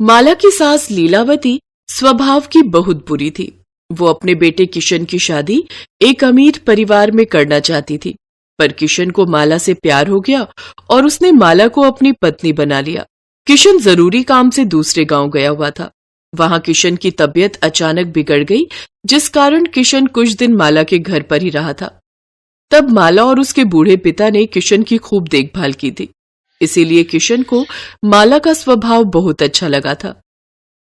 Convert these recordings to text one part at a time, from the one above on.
माला की सास लीलावती स्वभाव की बहुत बुरी थी। वो अपने बेटे किशन की शादी एक अमीर परिवार में करना चाहती थी, पर किशन को माला से प्यार हो गया और उसने माला को अपनी पत्नी बना लिया। किशन जरूरी काम से दूसरे गांव गया हुआ था। वहां किशन की तबीयत अचानक बिगड़ गई, जिस कारण किशन कुछ दिन माला के घर पर ही रहा था। तब माला और उसके बूढ़े पिता ने किशन की खूब देखभाल की थी, इसीलिए किशन को माला का स्वभाव बहुत अच्छा लगा था।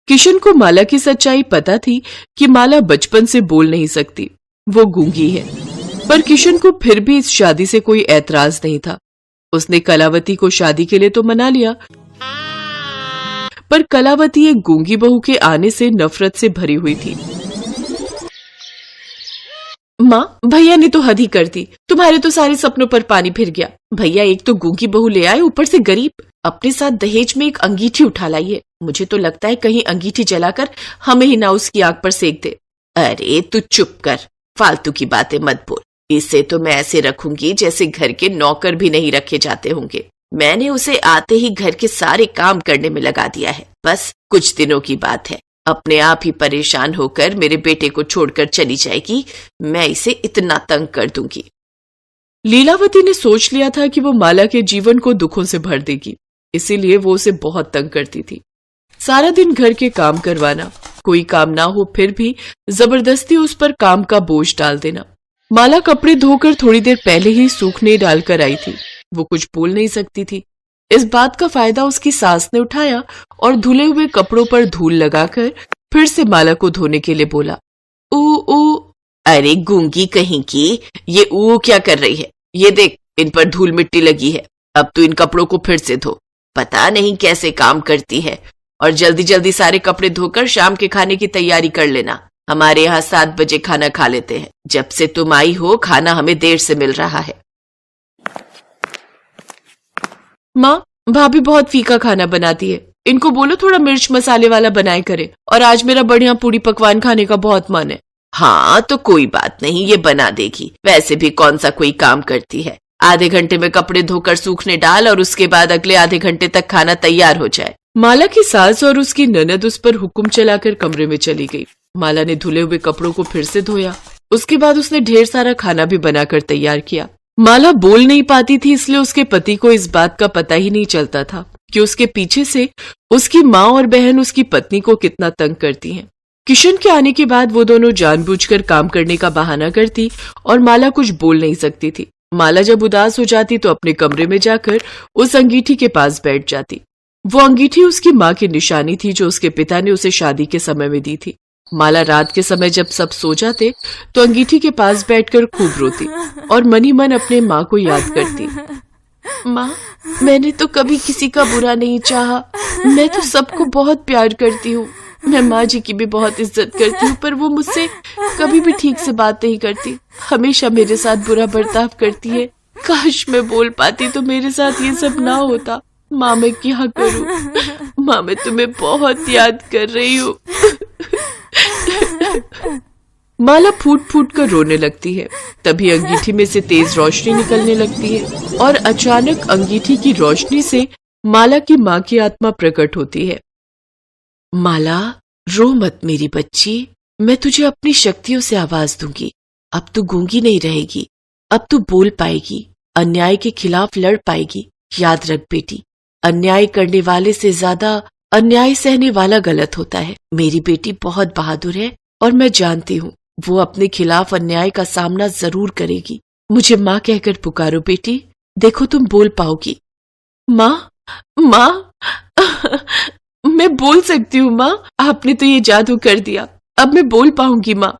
किशन को माला की सच्चाई पता थी कि माला बचपन से बोल नहीं सकती, वो गूंगी है, पर किशन को फिर भी इस शादी से कोई ऐतराज नहीं था। उसने कलावती को शादी के लिए तो मना लिया, पर कलावती एक गूंगी बहू के आने से नफरत से भरी हुई थी। माँ, भैया ने तो हद ही कर दी, तुम्हारे तो सारे सपनों पर पानी फिर गया। भैया एक तो गूंगी बहू ले आए, ऊपर से गरीब, अपने साथ दहेज में एक अंगीठी उठा लाई है। मुझे तो लगता है कहीं अंगीठी जलाकर हमें ही ना उसकी आग पर सेक दे। अरे तू चुप कर, फालतू की बातें मत बोल। इसे तो मैं ऐसे रखूंगी जैसे घर के नौकर भी नहीं रखे जाते होंगे। मैंने उसे आते ही घर के सारे काम करने में लगा दिया है। बस कुछ दिनों की बात है, अपने आप ही परेशान होकर मेरे बेटे को छोड़कर चली जाएगी। मैं इसे इतना तंग कर दूंगी। लीलावती ने सोच लिया था कि वो माला के जीवन को दुखों से भर देगी, इसीलिए वो उसे बहुत तंग करती थी। सारा दिन घर के काम करवाना, कोई काम ना हो फिर भी जबरदस्ती उस पर काम का बोझ डाल देना। माला कपड़े धोकर थोड़ी देर पहले ही सूखने डालकर आई थी। वो कुछ बोल नहीं सकती थी। इस बात का फायदा उसकी सास ने उठाया और धुले हुए कपड़ों पर धूल लगाकर फिर से माला को धोने के लिए बोला। ऊ ऊ, अरे गूंगी कहीं की, ये ऊ क्या कर रही है? ये देख, इन पर धूल मिट्टी लगी है। अब तू इन कपड़ों को फिर से धो। पता नहीं कैसे काम करती है। और जल्दी जल्दी सारे कपड़े धोकर शाम के खाने की तैयारी कर लेना। हमारे यहाँ 7 बजे खाना खा लेते हैं। जब से तुम आई हो खाना हमें देर से मिल रहा है। माँ, भाभी बहुत फीका खाना बनाती है, इनको बोलो थोड़ा मिर्च मसाले वाला बनाए करे। और आज मेरा बढ़िया पूड़ी पकवान खाने का बहुत मन है। हाँ तो कोई बात नहीं, ये बना देगी। वैसे भी कौन सा कोई काम करती है। आधे घंटे में कपड़े धोकर सूखने डाल और उसके बाद अगले आधे घंटे तक खाना तैयार हो जाए। माला की सास और उसकी ननद उस पर हुक्म चलाकर कमरे में चली गई। माला ने धुले हुए कपड़ों को फिर से धोया। उसके बाद उसने ढेर सारा खाना भी बनाकर तैयार किया। माला बोल नहीं पाती थी, इसलिए उसके पति को इस बात का पता ही नहीं चलता था कि उसके पीछे से उसकी माँ और बहन उसकी पत्नी को कितना तंग करती हैं। किशन के आने के बाद वो दोनों जानबूझकर काम करने का बहाना करती और माला कुछ बोल नहीं सकती थी। माला जब उदास हो जाती तो अपने कमरे में जाकर उस अंगीठी के पास बैठ जाती। वो अंगीठी उसकी माँ की निशानी थी, जो उसके पिता ने उसे शादी के समय में दी थी। माला रात के समय जब सब सो जाते तो अंगीठी के पास बैठकर खूब रोती और मनी मन अपने माँ को याद करती। माँ, मैंने तो कभी किसी का बुरा नहीं चाहा। मैं तो सबको बहुत प्यार करती हूँ। मैं माँ जी की भी बहुत इज्जत करती हूँ, पर वो मुझसे कभी भी ठीक से बात नहीं करती। हमेशा मेरे साथ बुरा बर्ताव करती है। काश मैं बोल पाती तो मेरे साथ ये सब ना होता। माँ, मैं क्या करूँ? माँ, मैं तुम्हें बहुत याद कर रही हूँ। माला फूट फूट कर रोने लगती है। तभी अंगीठी में से तेज रोशनी निकलने लगती है और अचानक अंगीठी की रोशनी से माला की माँ की आत्मा प्रकट होती है। माला, रो मत मेरी बच्ची, मैं तुझे अपनी शक्तियों से आवाज दूंगी। अब तू गूंगी नहीं रहेगी, अब तू बोल पाएगी, अन्याय के खिलाफ लड़ पाएगी। याद रख बेटी, अन्याय करने वाले से ज्यादा अन्याय सहने वाला गलत होता है। मेरी बेटी बहुत बहादुर है और मैं जानती हूँ वो अपने खिलाफ अन्याय का सामना जरूर करेगी। मुझे माँ कहकर पुकारो बेटी, देखो तुम बोल पाओगी। माँ, माँ, मैं बोल सकती हूँ माँ, आपने तो ये जादू कर दिया। अब मैं बोल पाऊंगी माँ।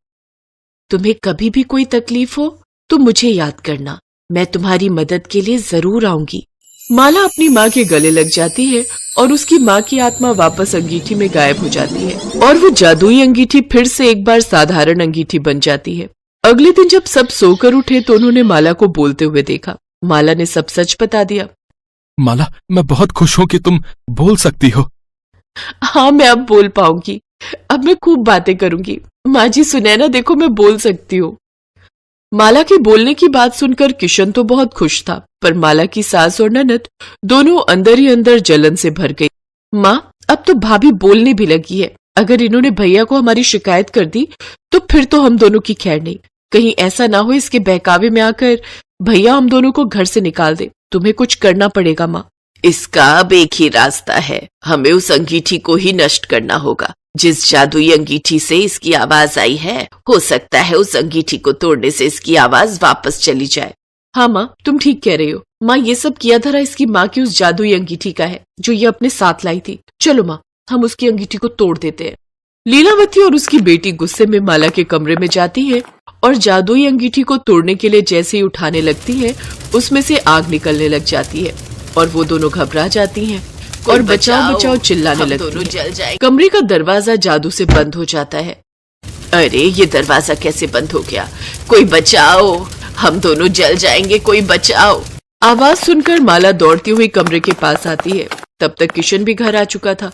तुम्हें कभी भी कोई तकलीफ हो तो मुझे याद करना, मैं तुम्हारी मदद के लिए जरूर आऊंगी। माला अपनी माँ के गले लग जाती है और उसकी माँ की आत्मा वापस अंगीठी में गायब हो जाती है और वो जादुई अंगीठी फिर से एक बार साधारण अंगीठी बन जाती है। अगले दिन जब सब सोकर उठे तो उन्होंने माला को बोलते हुए देखा। माला ने सब सच बता दिया। माला, मैं बहुत खुश हूँ कि तुम बोल सकती हो। हाँ, मैं अब बोल पाऊंगी। अब मैं खूब बातें करूंगी। माँ जी सुने ना, देखो मैं बोल सकती हूँ। माला के बोलने की बात सुनकर किशन तो बहुत खुश था, पर माला की सास और ननद दोनों अंदर ही अंदर जलन से भर गई। माँ, अब तो भाभी बोलने भी लगी है। अगर इन्होंने भैया को हमारी शिकायत कर दी तो फिर तो हम दोनों की खैर नहीं। कहीं ऐसा ना हो इसके बहकावे में आकर भैया हम दोनों को घर से निकाल दे। तुम्हें कुछ करना पड़ेगा माँ। इसका अब एक ही रास्ता है, हमें उस अंगीठी को ही नष्ट करना होगा। जिस जादुई अंगीठी से इसकी आवाज आई है, हो सकता है उस अंगीठी को तोड़ने से इसकी आवाज वापस चली जाए। हाँ माँ, तुम ठीक कह रही हो। माँ, ये सब किया धरा इसकी माँ की उस जादुई अंगीठी का है जो ये अपने साथ लाई थी। चलो माँ, हम उसकी अंगीठी को तोड़ देते हैं। लीलावती और उसकी बेटी गुस्से में माला के कमरे में जाती है और जादुई अंगीठी को तोड़ने के लिए जैसे ही उठाने लगती है, उसमें से आग निकलने लग जाती है और वो दोनों घबरा जाती हैं और बचाओ बचाओ चिल्लाने लगती हैं। कमरे का दरवाजा जादू से बंद हो जाता है। अरे ये दरवाजा कैसे बंद हो गया? कोई बचाओ, हम दोनों जल जाएंगे, कोई बचाओ। आवाज सुनकर माला दौड़ती हुई कमरे के पास आती है। तब तक किशन भी घर आ चुका था।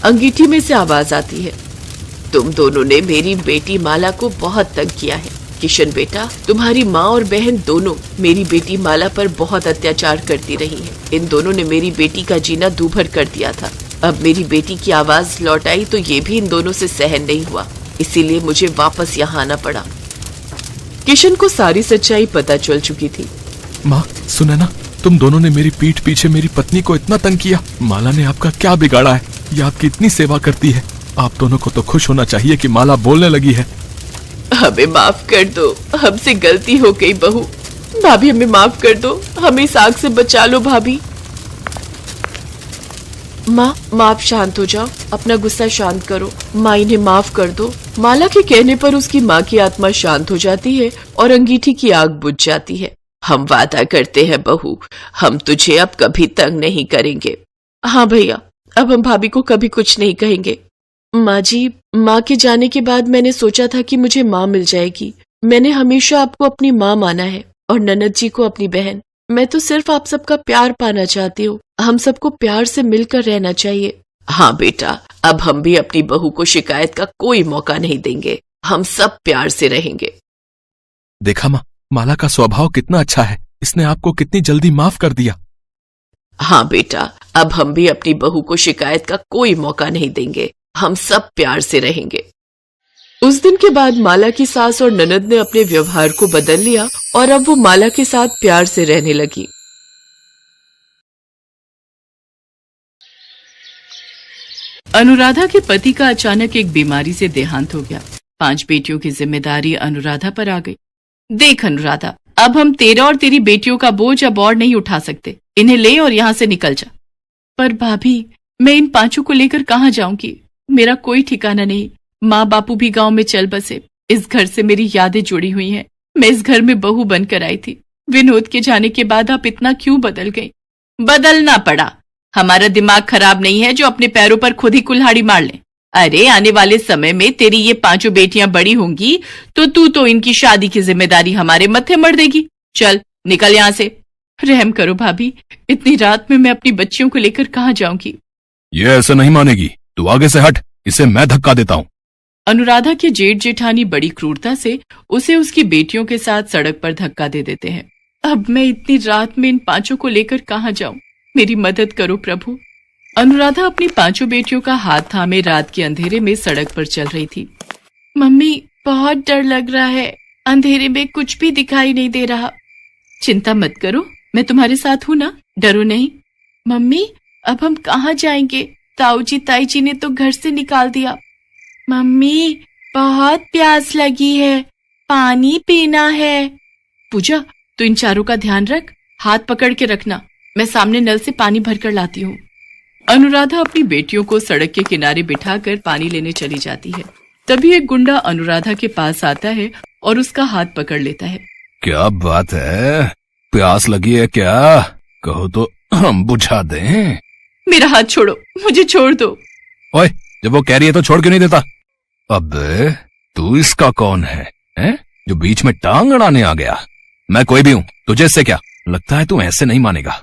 अंगीठी में से आवाज आती है, तुम दोनों ने मेरी बेटी माला को बहुत तंग किया है। किशन बेटा, तुम्हारी माँ और बहन दोनों मेरी बेटी माला पर बहुत अत्याचार करती रही हैं। इन दोनों ने मेरी बेटी का जीना दूभर कर दिया था। अब मेरी बेटी की आवाज लौट आई तो ये भी इन दोनों से सहन नहीं हुआ, इसीलिए मुझे वापस यहाँ आना पड़ा। किशन को सारी सच्चाई पता चल चुकी थी। माँ सुने ना, तुम दोनों ने मेरी पीठ पीछे मेरी पत्नी को इतना तंग किया। माला ने आपका क्या बिगाड़ा है? ये आपकी इतनी सेवा करती है। आप दोनों को तो खुश होना चाहिए कि माला बोलने लगी है। हमें माफ कर दो, हमसे गलती हो गई बहू। भाभी हमें माफ कर दो, हमें इस आग से बचा लो भाभी। माँ आप शांत हो जाओ, अपना गुस्सा शांत करो। माँ इन्हें माफ कर दो। माला के कहने पर उसकी माँ की आत्मा शांत हो जाती है और अंगीठी की आग बुझ जाती है। हम वादा करते हैं बहू, हम तुझे अब कभी तंग नहीं करेंगे। हाँ भैया, अब हम भाभी को कभी कुछ नहीं कहेंगे। माँ जी, माँ के जाने के बाद मैंने सोचा था कि मुझे माँ मिल जाएगी। मैंने हमेशा आपको अपनी माँ माना है और ननद जी को अपनी बहन। मैं तो सिर्फ आप सबका प्यार पाना चाहती हूँ। हम सबको प्यार से मिलकर रहना चाहिए। हाँ बेटा, अब हम भी अपनी बहू को शिकायत का कोई मौका नहीं देंगे। हम सब प्यार से रहेंगे। देखा माँ, माला का स्वभाव कितना अच्छा है। इसने आपको कितनी जल्दी माफ कर दिया। हाँ बेटा, अब हम भी अपनी बहू को शिकायत का कोई मौका नहीं देंगे। हम सब प्यार से रहेंगे। उस दिन के बाद माला की सास और ननद ने अपने व्यवहार को बदल लिया और अब वो माला के साथ प्यार से रहने लगी। अनुराधा के पति का अचानक एक बीमारी से देहांत हो गया। 5 बेटियों की जिम्मेदारी अनुराधा पर आ गई। देख अनुराधा, अब हम तेरा और तेरी बेटियों का बोझ अब और नहीं उठा सकते। इन्हें ले और यहाँ से निकल जा। पर भाभी, मैं इन 5 को लेकर कहाँ जाऊंगी? मेरा कोई ठिकाना नहीं। माँ बापू भी गांव में चल बसे। इस घर से मेरी यादें जुड़ी हुई हैं। मैं इस घर में बहू बनकर आई थी। विनोद के जाने के बाद आप इतना क्यों बदल गई? बदलना पड़ा। हमारा दिमाग खराब नहीं है जो अपने पैरों पर खुद ही कुल्हाड़ी मार ले। अरे आने वाले समय में तेरी ये 5 बेटियां बड़ी होंगी तो तू तो इनकी शादी की जिम्मेदारी हमारे मत्थे मर देगी। चल निकल यहाँ से। रहम करो भाभी, इतनी रात में मैं अपनी बच्चियों को लेकर कहाँ जाऊंगी? ये ऐसे नहीं मानेगी। तू आगे से हट, इसे मैं धक्का देता हूँ। अनुराधा के जेठ जेठानी बड़ी क्रूरता से उसे उसकी बेटियों के साथ सड़क पर धक्का दे देते हैं। अब मैं इतनी रात में इन 5 को लेकर कहाँ जाऊं? मेरी मदद करो प्रभु। अनुराधा अपनी 5 बेटियों का हाथ थामे रात के अंधेरे में सड़क पर चल रही थी। मम्मी, बहुत डर लग रहा है। अंधेरे में कुछ भी दिखाई नहीं दे रहा। चिंता मत करो, मैं तुम्हारे साथ हूं ना, डरो नहीं। मम्मी, अब हम कहाँ जाएंगे? ताऊ जी ताई जी ने तो घर से निकाल दिया। मम्मी, बहुत प्यास लगी है, पानी पीना है। पूजा, तू इन 4 का ध्यान रख, हाथ पकड़ के रखना। मैं सामने नल से पानी भरकर लाती हूँ। अनुराधा अपनी बेटियों को सड़क के किनारे बिठाकर पानी लेने चली जाती है। तभी एक गुंडा अनुराधा के पास आता है और उसका हाथ पकड़ लेता है। क्या बात है? प्यास लगी है क्या? कहो तो हम बुझा दें। मेरा हाथ छोड़ो, मुझे छोड़ दो। ओए, जब वो कह रही है तो छोड़ क्यों नहीं देता? अबे, तू इसका कौन है, जो बीच में टांग अड़ाने आ गया? मैं कोई भी हूँ, तुझे इससे क्या? लगता है तू ऐसे नहीं मानेगा।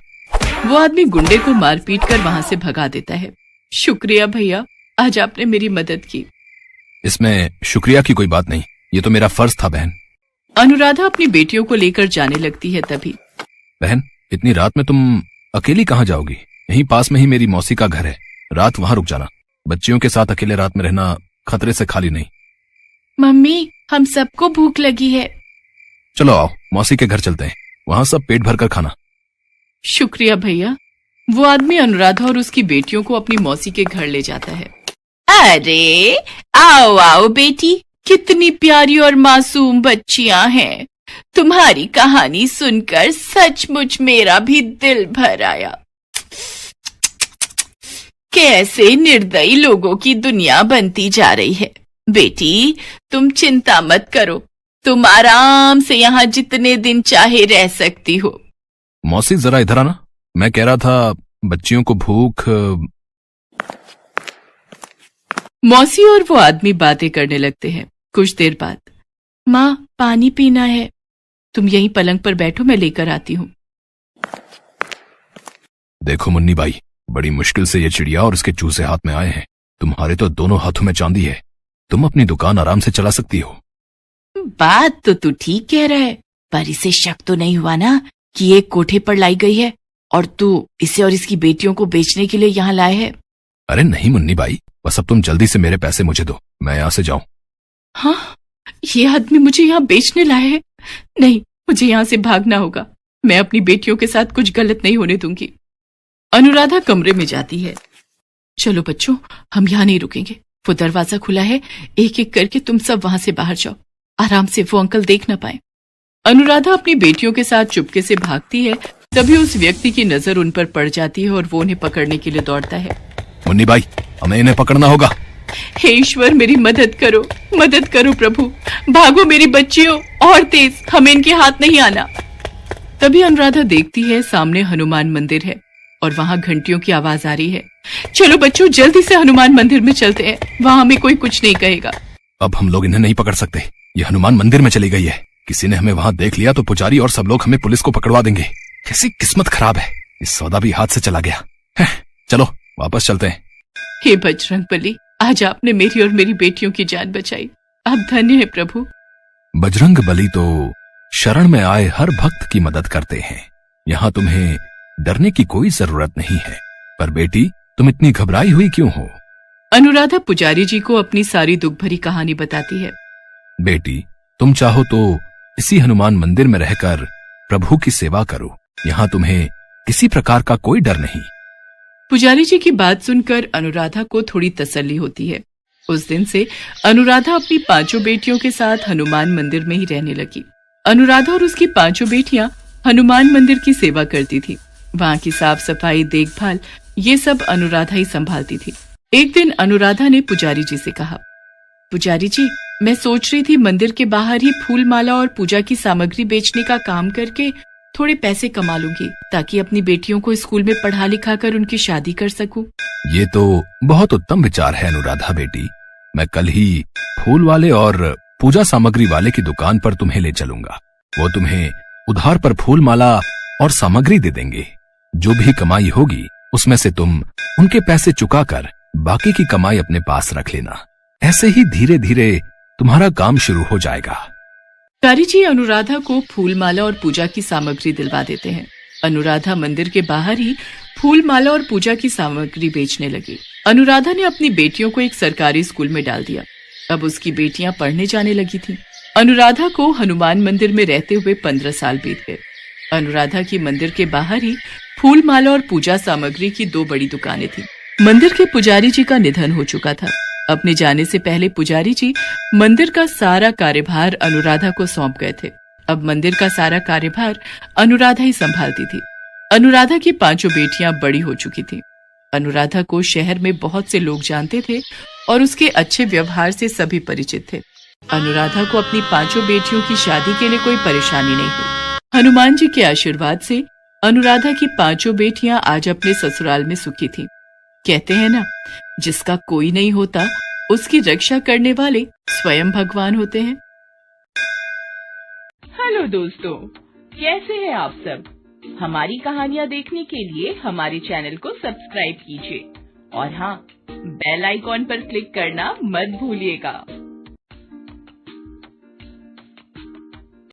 वो आदमी गुंडे को मार पीट कर वहाँ से भगा देता है। शुक्रिया भैया, आज आपने मेरी मदद की। इसमें शुक्रिया की कोई बात नहीं, ये तो मेरा फर्ज था बहन। अनुराधा अपनी बेटियों को लेकर जाने लगती है। तभी बहन, इतनी रात में तुम अकेली कहाँ जाओगी? यहीं पास में ही मेरी मौसी का घर है, रात वहां रुक जाना। बच्चियों के साथ अकेले रात में रहना खतरे से खाली नहीं। मम्मी, हम सबको भूख लगी है। चलो आओ, मौसी के घर चलते हैं, वहां सब पेट भर कर खाना। शुक्रिया भैया। वो आदमी अनुराधा और उसकी बेटियों को अपनी मौसी के घर ले जाता है। अरे आओ आओ बेटी, कितनी प्यारी और मासूम बच्चियां हैं। तुम्हारी कहानी सुनकर सचमुच मेरा भी दिल भर आया। कैसे निर्दयी लोगों की दुनिया बनती जा रही है। बेटी, तुम चिंता मत करो, तुम आराम से यहाँ जितने दिन चाहे रह सकती हो। मौसी जरा इधर आना, मैं कह रहा था बच्चियों को भूख। मौसी और वो आदमी बातें करने लगते हैं। कुछ देर बाद, माँ पानी पीना है, तुम यहीं पलंग पर बैठो, मैं लेकर आती हूँ। देखो मुन्नी बाई, बड़ी मुश्किल से ये चिड़िया और इसके चूजे हाथ में आए हैं। तुम्हारे तो दोनों हाथों में चांदी है, तुम अपनी दुकान आराम से चला सकती हो। बात तो तू ठीक कह रहा है, पर इसे शक तो नहीं हुआ ना कि ये कोठे पर लाई गई है और तू इसे और इसकी बेटियों को बेचने के लिए यहाँ लाए है? अरे नहीं मुन्नी बाई, बस अब तुम जल्दी से मेरे पैसे मुझे दो, मैं यहाँ से जाऊं। हाँ, ये आदमी मुझे यहाँ बेचने लाए है। नहीं, मुझे यहाँ से भागना होगा। मैं अपनी बेटियों के साथ कुछ गलत नहीं होने दूंगी। अनुराधा कमरे में जाती है। चलो बच्चों, हम यहाँ नहीं रुकेंगे, वो दरवाजा खुला है, एक एक करके तुम सब वहां से बाहर जाओ, आराम से, वो अंकल देख न पाए। अनुराधा अपनी बेटियों के साथ चुपके से भागती है, तभी उस व्यक्ति की नजर उन पर पड़ जाती है और वो उन्हें पकड़ने के लिए दौड़ता है। मुन्नी बाई, हमें इन्हें पकड़ना होगा। हे ईश्वर, मेरी मदद करो, मदद करो प्रभु, भागो मेरी बच्चियों, और तेज, हमें इनके हाथ नहीं आना। तभी अनुराधा देखती है सामने हनुमान मंदिर है और वहां घंटियों की आवाज आ रही है। चलो बच्चों, जल्दी से हनुमान मंदिर में चलते हैं, वहां हमें कोई कुछ नहीं कहेगा। अब हम लोग इन्हें नहीं पकड़ सकते, ये हनुमान मंदिर में चली गई है। किसी ने हमें वहां देख लिया तो पुजारी और सब लोग हमें पुलिस को पकड़वा देंगे। कैसी किस्मत खराब है, इस सौदा भी हाथ से चला गया है। चलो वापस चलते हैं। हे बजरंगबली, आज आपने मेरी और मेरी बेटियों की जान बचाई, आप धन्य है प्रभु। बजरंग बली तो शरण में आए हर भक्त की मदद करते हैं, यहाँ तुम्हें डरने की कोई जरूरत नहीं है। पर बेटी, तुम इतनी घबराई हुई क्यों हो? अनुराधा पुजारी जी को अपनी सारी दुख भरी कहानी बताती है। बेटी, तुम चाहो तो इसी हनुमान मंदिर में रहकर प्रभु की सेवा करो, यहाँ तुम्हें किसी प्रकार का कोई डर नहीं। पुजारी जी की बात सुनकर अनुराधा को थोड़ी तसल्ली होती है। उस दिन से अनुराधा अपनी पांचों बेटियों के साथ हनुमान मंदिर में ही रहने लगी। अनुराधा और उसकी पांचों बेटियां हनुमान मंदिर की सेवा करती थी। वहां की साफ सफाई, देखभाल, ये सब अनुराधा ही संभालती थी। एक दिन अनुराधा ने पुजारी जी से कहा, पुजारी जी, मैं सोच रही थी मंदिर के बाहर ही फूल माला और पूजा की सामग्री बेचने का काम करके थोड़े पैसे कमा लूंगी, ताकि अपनी बेटियों को स्कूल में पढ़ा लिखा कर उनकी शादी कर सकूं। ये तो बहुत उत्तम विचार है अनुराधा बेटी, मैं कल ही फूल वाले और पूजा सामग्री वाले की दुकान पर तुम्हें ले चलूंगा। वो तुम्हें उधार पर फूल माला और सामग्री दे देंगे। जो भी कमाई होगी उसमें से तुम उनके पैसे चुकाकर बाकी की कमाई अपने पास रख लेना। ऐसे ही धीरे धीरे तुम्हारा काम शुरू हो जाएगा। पुजारी जी अनुराधा को फूल माला और पूजा की सामग्री दिलवा देते हैं। अनुराधा मंदिर के बाहर ही फूल माला और पूजा की सामग्री बेचने लगी। अनुराधा ने अपनी बेटियों को एक सरकारी स्कूल में डाल दिया। अब उसकी बेटियां पढ़ने जाने लगी थीं। अनुराधा को हनुमान मंदिर में रहते हुए 15 साल बीत गए। अनुराधा की मंदिर के बाहर ही फूल माला और पूजा सामग्री की 2 बड़ी दुकानें थीं। मंदिर के पुजारी जी का निधन हो चुका था। अपने जाने से पहले पुजारी जी मंदिर का सारा कार्यभार अनुराधा को सौंप गए थे। अब मंदिर का सारा कार्यभार अनुराधा ही संभालती थी। अनुराधा की 5 बेटियां बड़ी हो चुकी थीं। अनुराधा को शहर में बहुत से लोग जानते थे और उसके अच्छे व्यवहार से सभी परिचित थे। अनुराधा को अपनी 5 बेटियों की शादी के लिए कोई परेशानी नहीं हुई। हनुमान जी के आशीर्वाद से अनुराधा की 5 बेटियां आज अपने ससुराल में सुखी थीं। कहते हैं ना, जिसका कोई नहीं होता उसकी रक्षा करने वाले स्वयं भगवान होते हैं। हेलो दोस्तों, कैसे हैं आप सब? हमारी कहानियाँ देखने के लिए हमारे चैनल को सब्सक्राइब कीजिए और हाँ, बेल आइकॉन पर क्लिक करना मत भूलिएगा।